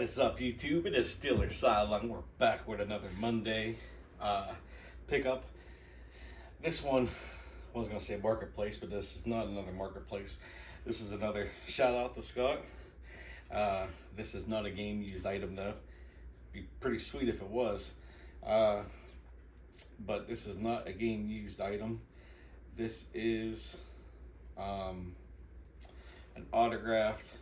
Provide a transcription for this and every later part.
What is up, YouTube? It is Steelers Sideline. We're back with another Monday pickup. This one, I wasn't going to say marketplace, but this is not another marketplace. This is another shout out to Scott. This is not a game used item, though. Be pretty sweet if it was. But this is not a game used item. This is an autographed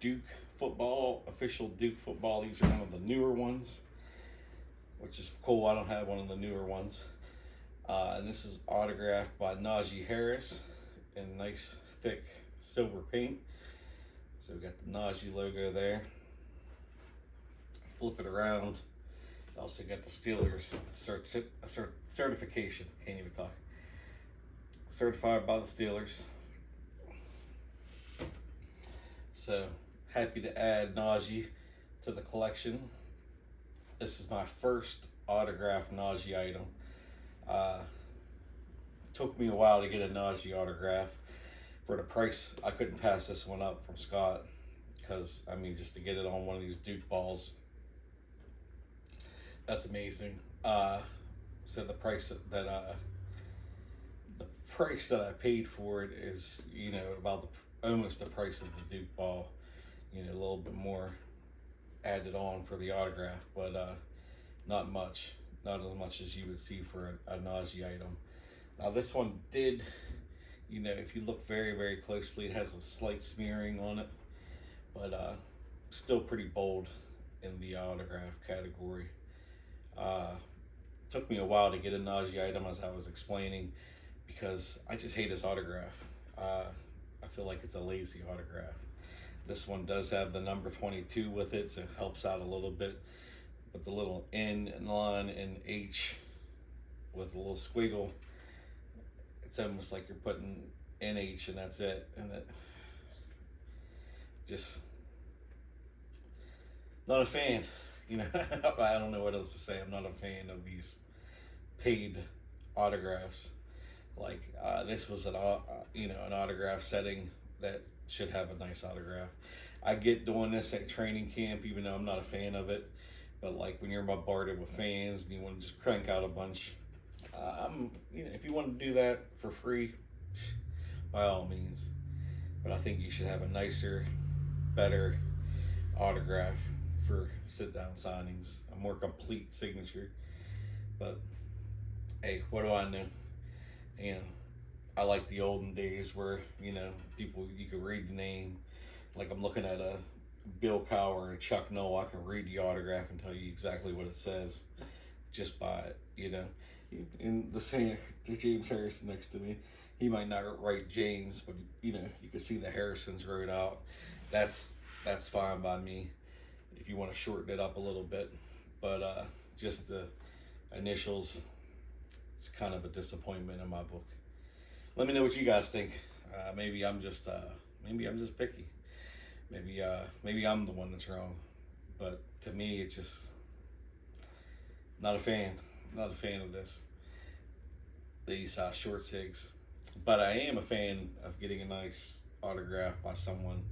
Duke football, official Duke football. These are one of the newer ones, which is cool. I don't have one of the newer ones. And this is autographed by Najee Harris in nice thick silver paint. So we got the Najee logo there. Flip it around. Also got the Steelers certification. Can't even talk. Certified by the Steelers. So happy to add Najee to the collection. This is my first autographed Najee item. Took me a while to get a Najee autograph. For the price, I couldn't pass this one up from Scott, because I mean, just to get it on one of these Duke balls, that's amazing. So the price that I paid for it is, about almost the price of the Duke ball. A little bit more added on for the autograph, but not much. Not as much as you would see for a Najee item. Now this one did, if you look very, very closely, it has a slight smearing on it, but still pretty bold in the autograph category. Took me a while to get a Najee item, as I was explaining, because I just hate his autograph. I feel like it's a lazy autograph. This one does have the number 22 with it, so it helps out a little bit. With the little N line and H with a little squiggle, it's almost like you're putting NH and that's it. And it just, not a fan. I don't know what else to say. I'm not a fan of these paid autographs. Like this was an autograph setting that should have a nice autograph. I get doing this at training camp, even though I'm not a fan of it. But like when you're bombarded with fans and you want to just crank out a bunch, if you want to do that for free, by all means. But I think you should have a nicer, better autograph for sit-down signings, a more complete signature. But hey, what do I know? I like the olden days where, people, you could read the name. Like I'm looking at a Bill Cowher and Chuck Noll. I can read the autograph and tell you exactly what it says just by it, In the same, James Harrison next to me, he might not write James, but you can see the Harrisons wrote out. That's fine by me if you want to shorten it up a little bit. But just the initials, it's kind of a disappointment in my book. Let me know what you guys think. Maybe I'm just picky. Maybe I'm the one that's wrong. But to me, it's just not a fan. Not a fan of these short sigs. But I am a fan of getting a nice autograph by someone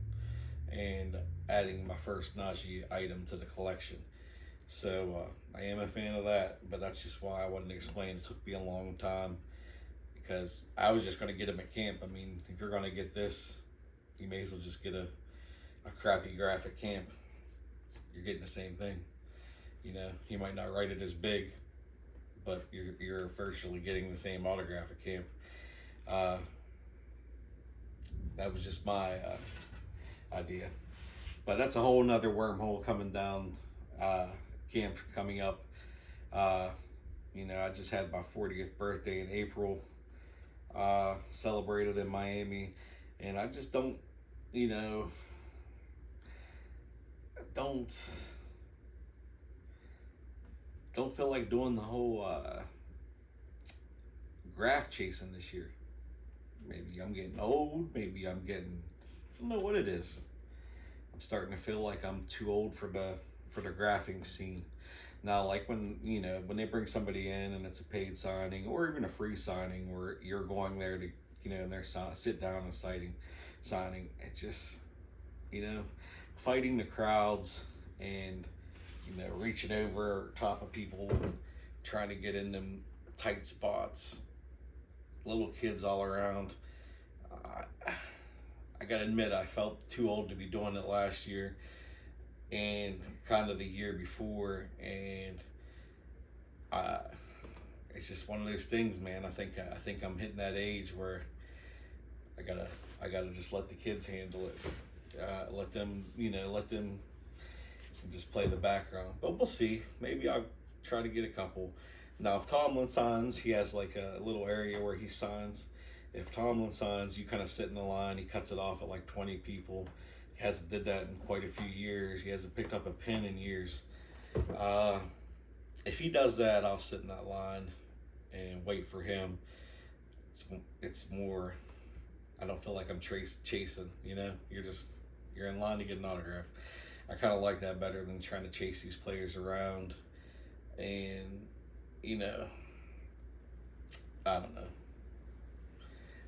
and adding my first Najee item to the collection. So I am a fan of that, but that's just why I wanted to explain. It took me a long time because I was just going to get him at camp. I mean, if you're going to get this, you may as well just get a crappy graphic camp. You're getting the same thing. He might not write it as big, but you're virtually getting the same autograph at camp. That was just my idea. But that's a whole nother wormhole coming down. Camp coming up. I just had my 40th birthday in April. Celebrated in Miami, and I just don't feel like doing the whole graph chasing this year. Maybe I'm getting old. I don't know what it is. I'm starting to feel like I'm too old for the graphing scene. Now, like when they bring somebody in and it's a paid signing or even a free signing where you're going there to and they're sit down and signing, it's just fighting the crowds and reaching over top of people, trying to get in them tight spots. Little kids all around. I gotta admit, I felt too old to be doing it last year and kind of the year before, and uh, it's just one of those things, man. I think I'm hitting that age where I gotta just let the kids handle it. Let them just play the background. But we'll see. Maybe I'll try to get a couple. Now, if Tomlin signs, he has like a little area where he signs. If Tomlin signs, you kind of sit in the line. He cuts it off at like 20 people. He hasn't did that in quite a few years. He hasn't picked up a pen in years. If he does that, I'll sit in that line and wait for him. It's more. I don't feel like I'm chasing. You're in line to get an autograph. I kind of like that better than trying to chase these players around. And I don't know.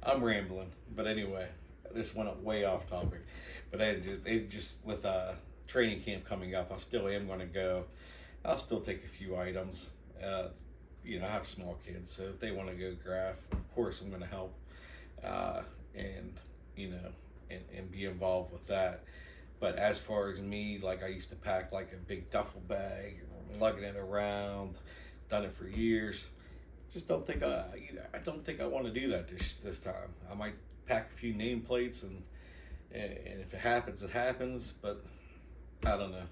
I'm rambling, but anyway, this went way off topic. But it just with training camp coming up, I still am going to go. I'll still take a few items. I have small kids, so if they want to go graph, of course I'm going to help, and be involved with that. But as far as me, like I used to pack like a big duffel bag, lugging it around, done it for years. Just don't think I don't think I want to do that this time. I might pack a few nameplates and if it happens, it happens. But I don't know.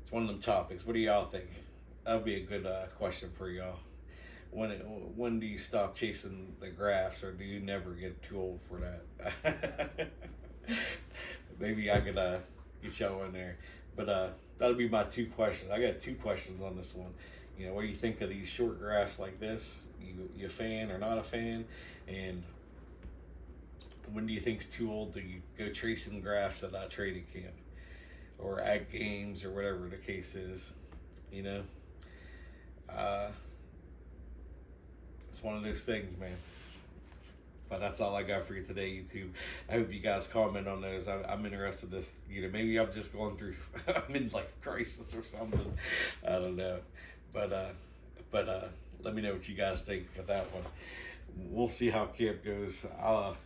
It's one of them topics. What do y'all think? That would be a good question for y'all. When do you stop chasing the graphs, or do you never get too old for that? Maybe I could get y'all in there. But that'll be my two questions. I got two questions on this one. What do you think of these short graphs like this? You a fan or not a fan? And when do you think's too old to go tracing graphs at that trading camp or at games or whatever the case is? It's one of those things, man. But that's all I got for you today, YouTube. I hope you guys comment on those. I'm interested to, maybe I'm just going through a midlife crisis or something. I don't know. But let me know what you guys think about that one. We'll see how camp goes.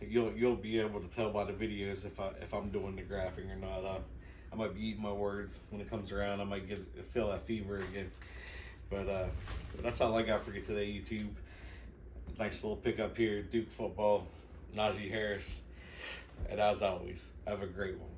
You'll be able to tell by the videos if I'm doing the graphing or not. I might be eating my words when it comes around. I might feel that fever again. But that's all I got for you today, YouTube. Nice little pickup here, Duke football, Najee Harris. And as always, have a great one.